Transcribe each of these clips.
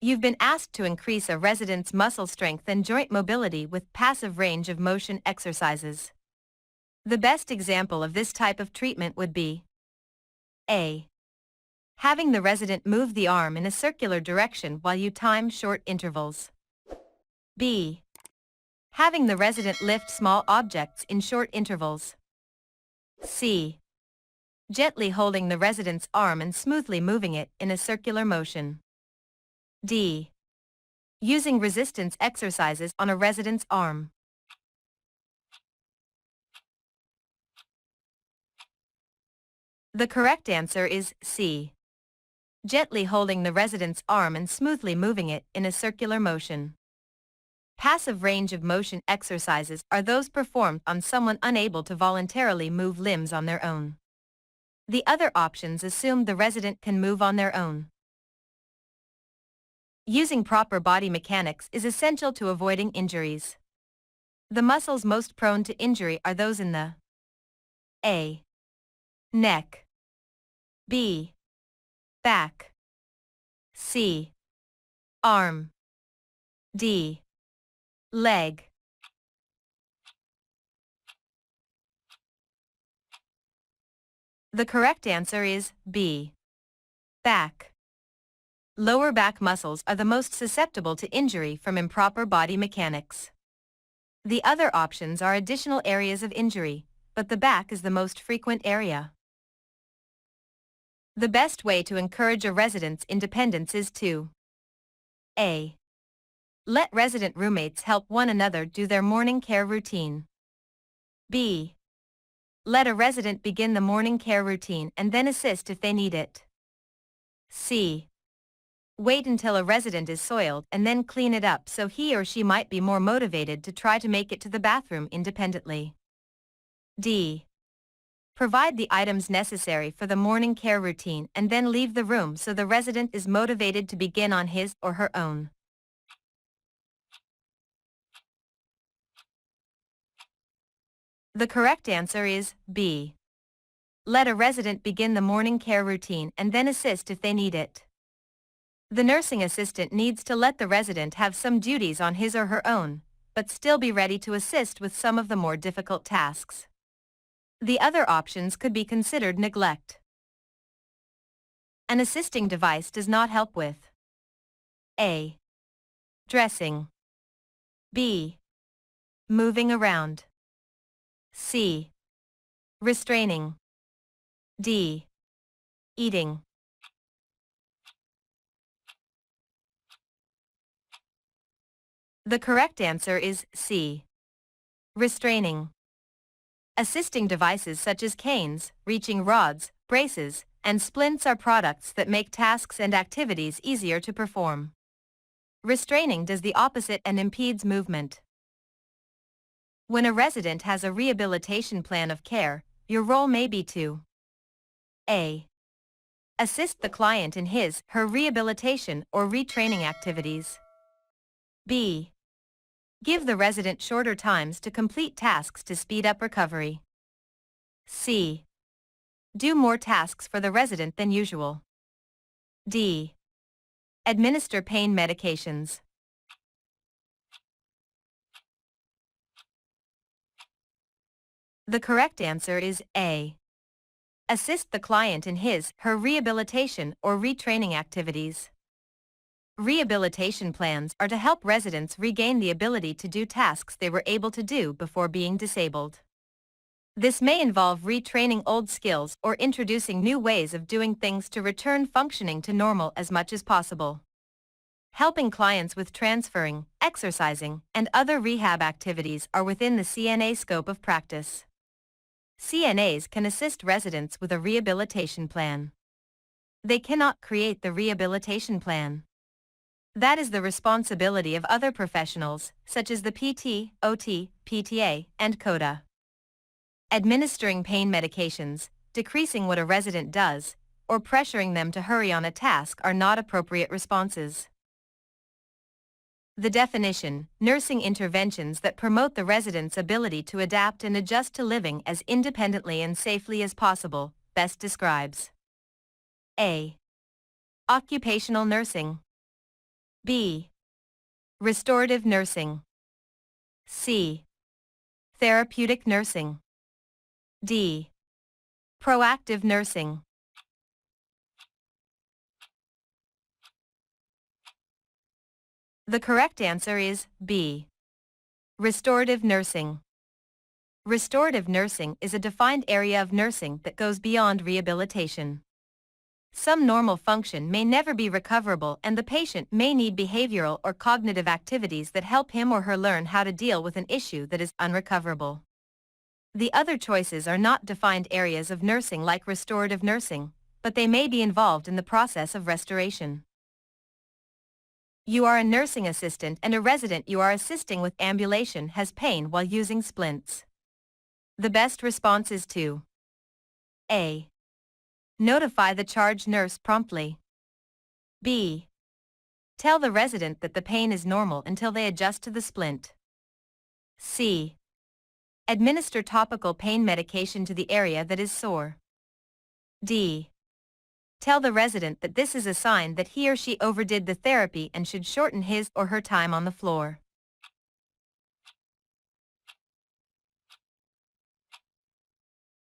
You've been asked to increase a resident's muscle strength and joint mobility with passive range of motion exercises. The best example of this type of treatment would be A. Having the resident move the arm in a circular direction while you time short intervals. B. Having the resident lift small objects in short intervals. C. Gently holding the resident's arm and smoothly moving it in a circular motion. D. Using resistance exercises on a resident's arm. The correct answer is C. Gently holding the resident's arm and smoothly moving it in a circular motion. Passive range of motion exercises are those performed on someone unable to voluntarily move limbs on their own. The other options assume the resident can move on their own. Using proper body mechanics is essential to avoiding injuries. The muscles most prone to injury are those in the A. Neck, B. Back, C. Arm, D. Leg. The correct answer is B. Back. Lower back muscles are the most susceptible to injury from improper body mechanics. The other options are additional areas of injury, but the back is the most frequent area. The best way to encourage a resident's independence is to A. Let resident roommates help one another do their morning care routine. B. Let a resident begin the morning care routine and then assist if they need it. C. Wait until a resident is soiled and then clean it up so he or she might be more motivated to try to make it to the bathroom independently. D. Provide the items necessary for the morning care routine and then leave the room so the resident is motivated to begin on his or her own. The correct answer is B. Let a resident begin the morning care routine and then assist if they need it. The nursing assistant needs to let the resident have some duties on his or her own, but still be ready to assist with some of the more difficult tasks. The other options could be considered neglect. An assisting device does not help with A. Dressing, B. Moving around, C. Restraining, D. Eating. The correct answer is C. Restraining. Assisting devices such as canes, reaching rods, braces, and splints are products that make tasks and activities easier to perform. Restraining does the opposite and impedes movement. When a resident has a rehabilitation plan of care, your role may be to A. Assist the client in his/her rehabilitation or retraining activities. B. Give the resident shorter times to complete tasks to speed up recovery. C. Do more tasks for the resident than usual. D. Administer pain medications. The correct answer is A. Assist the client in his/her rehabilitation or retraining activities. Rehabilitation plans are to help residents regain the ability to do tasks they were able to do before being disabled. This may involve retraining old skills or introducing new ways of doing things to return functioning to normal as much as possible. Helping clients with transferring, exercising, and other rehab activities are within the CNA scope of practice. CNAs can assist residents with a rehabilitation plan. They cannot create the rehabilitation plan. That is the responsibility of other professionals, such as the PT, OT, PTA, and CODA. Administering pain medications, decreasing what a resident does, or pressuring them to hurry on a task are not appropriate responses. The definition, nursing interventions that promote the resident's ability to adapt and adjust to living as independently and safely as possible, best describes A. Occupational nursing. B. Restorative nursing. C. Therapeutic nursing. D. Proactive nursing. The correct answer is B. Restorative nursing. Restorative nursing is a defined area of nursing that goes beyond rehabilitation. Some normal function may never be recoverable, and the patient may need behavioral or cognitive activities that help him or her learn how to deal with an issue that is unrecoverable. The other choices are not defined areas of nursing like restorative nursing, but they may be involved in the process of restoration. You are a nursing assistant and a resident you are assisting with ambulation has pain while using splints. The best response is to A. Notify the charge nurse promptly. B. Tell the resident that the pain is normal until they adjust to the splint. C. Administer topical pain medication to the area that is sore. D. Tell the resident that this is a sign that he or she overdid the therapy and should shorten his or her time on the floor.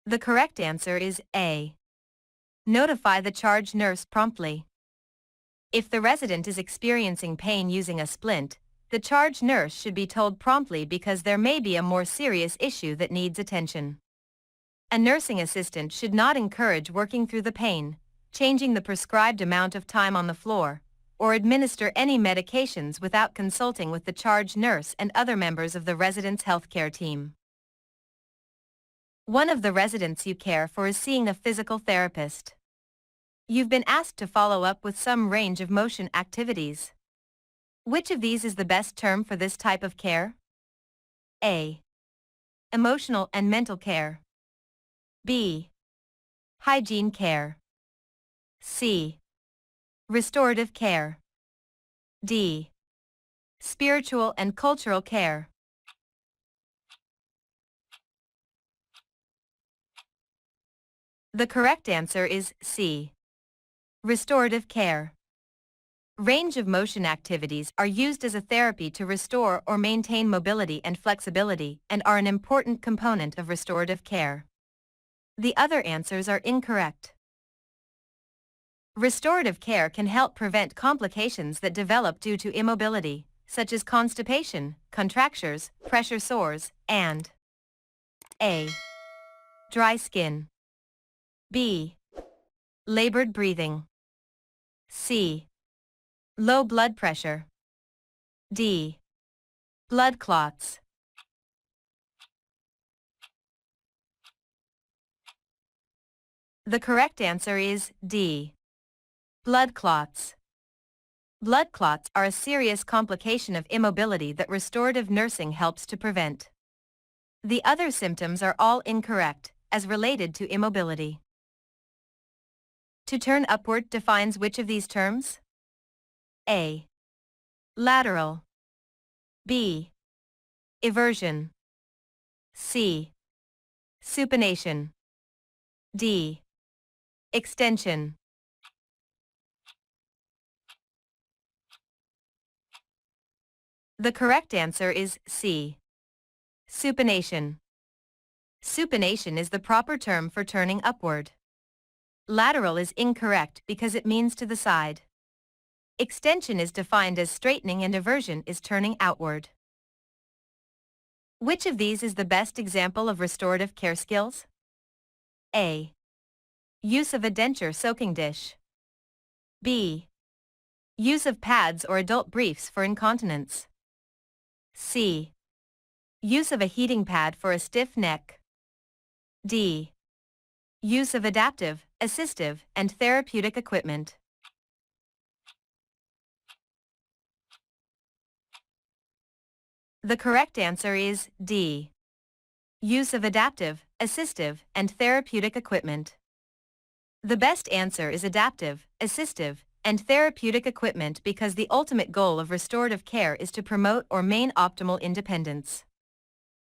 The correct answer is A. Notify the charge nurse promptly. If the resident is experiencing pain using a splint, the charge nurse should be told promptly because there may be a more serious issue that needs attention. A nursing assistant should not encourage working through the pain, changing the prescribed amount of time on the floor, or administer any medications without consulting with the charge nurse and other members of the resident's healthcare team. One of the residents you care for is seeing a physical therapist. You've been asked to follow up with some range of motion activities. Which of these is the best term for this type of care? A. Emotional and mental care. B. Hygiene care. C. Restorative care. D. Spiritual and cultural care. The correct answer is C. Restorative care. Range of motion activities are used as a therapy to restore or maintain mobility and flexibility and are an important component of restorative care. The other answers are incorrect. Restorative care can help prevent complications that develop due to immobility, such as constipation, contractures, pressure sores, and A. Dry skin. B. Labored breathing. C. Low blood pressure. D. Blood clots. The correct answer is D. Blood clots. Blood clots are a serious complication of immobility that restorative nursing helps to prevent. The other symptoms are all incorrect, as related to immobility. To turn upward defines which of these terms? A. Lateral. B. Eversion. C. Supination. D. Extension. The correct answer is C. Supination. Supination is the proper term for turning upward. Lateral is incorrect because it means to the side. Extension is defined as straightening and eversion is turning outward. Which of these is the best example of restorative care skills? A. Use of a denture soaking dish. B. Use of pads or adult briefs for incontinence. C. Use of a heating pad for a stiff neck. D. Use of adaptive, assistive, and therapeutic equipment. The correct answer is D. Use of adaptive, assistive, and therapeutic equipment. The best answer is adaptive, assistive, and therapeutic equipment because the ultimate goal of restorative care is to promote or maintain optimal independence.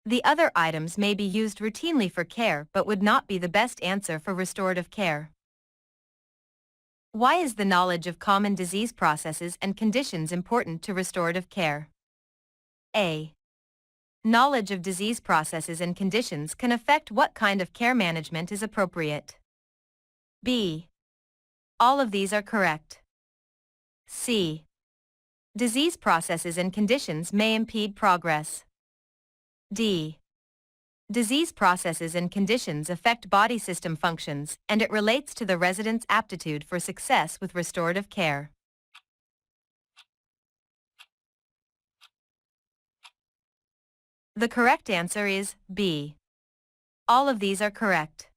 The other items may be used routinely for care but would not be the best answer for restorative care. Why is the knowledge of common disease processes and conditions important to restorative care? A. Knowledge of disease processes and conditions can affect what kind of care management is appropriate. B. All of these are correct. C. Disease processes and conditions may impede progress. D. Disease processes and conditions affect body system functions, and it relates to the resident's aptitude for success with restorative care. The correct answer is B. All of these are correct.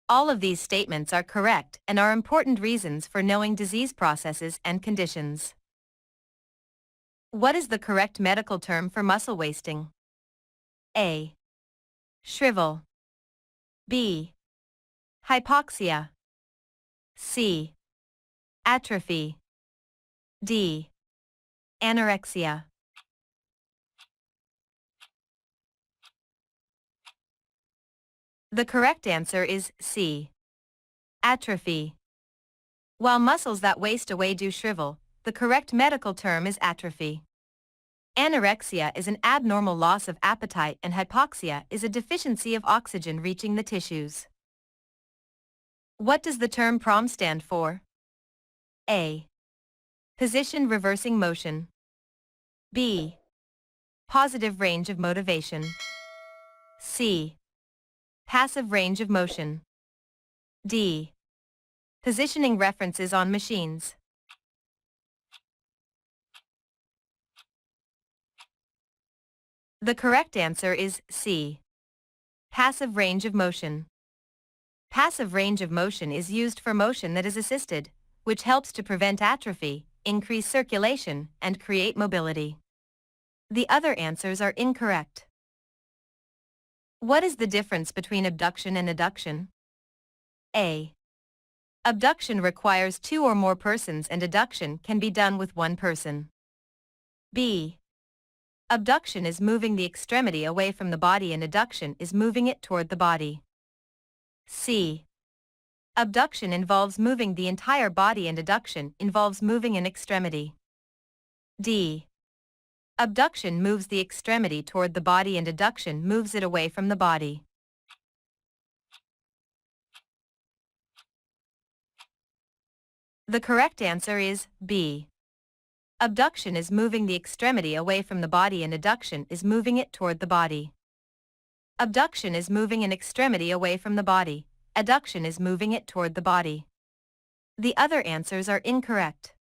All of these statements are correct and are important reasons for knowing disease processes and conditions. What is the correct medical term for muscle wasting? A. Shrivel. B. Hypoxia. C. Atrophy. D. Anorexia. The correct answer is C. Atrophy. While muscles that waste away do shrivel, the correct medical term is atrophy. Anorexia is an abnormal loss of appetite and hypoxia is a deficiency of oxygen reaching the tissues. What does the term PROM stand for? A. Position reversing motion. B. Positive range of motivation. C. Passive range of motion. D. Positioning references on machines. The correct answer is C. Passive range of motion. Passive range of motion is used for motion that is assisted, which helps to prevent atrophy, increase circulation, and create mobility. The other answers are incorrect. What is the difference between abduction and adduction? A. Abduction requires 2 or more persons and adduction can be done with 1 person. B. Abduction is moving the extremity away from the body and adduction is moving it toward the body. C. Abduction involves moving the entire body and adduction involves moving an extremity. D. Abduction moves the extremity toward the body and adduction moves it away from the body. The correct answer is B. Abduction is moving the extremity away from the body and adduction is moving it toward the body. Abduction is moving an extremity away from the body. Adduction is moving it toward the body. The other answers are incorrect.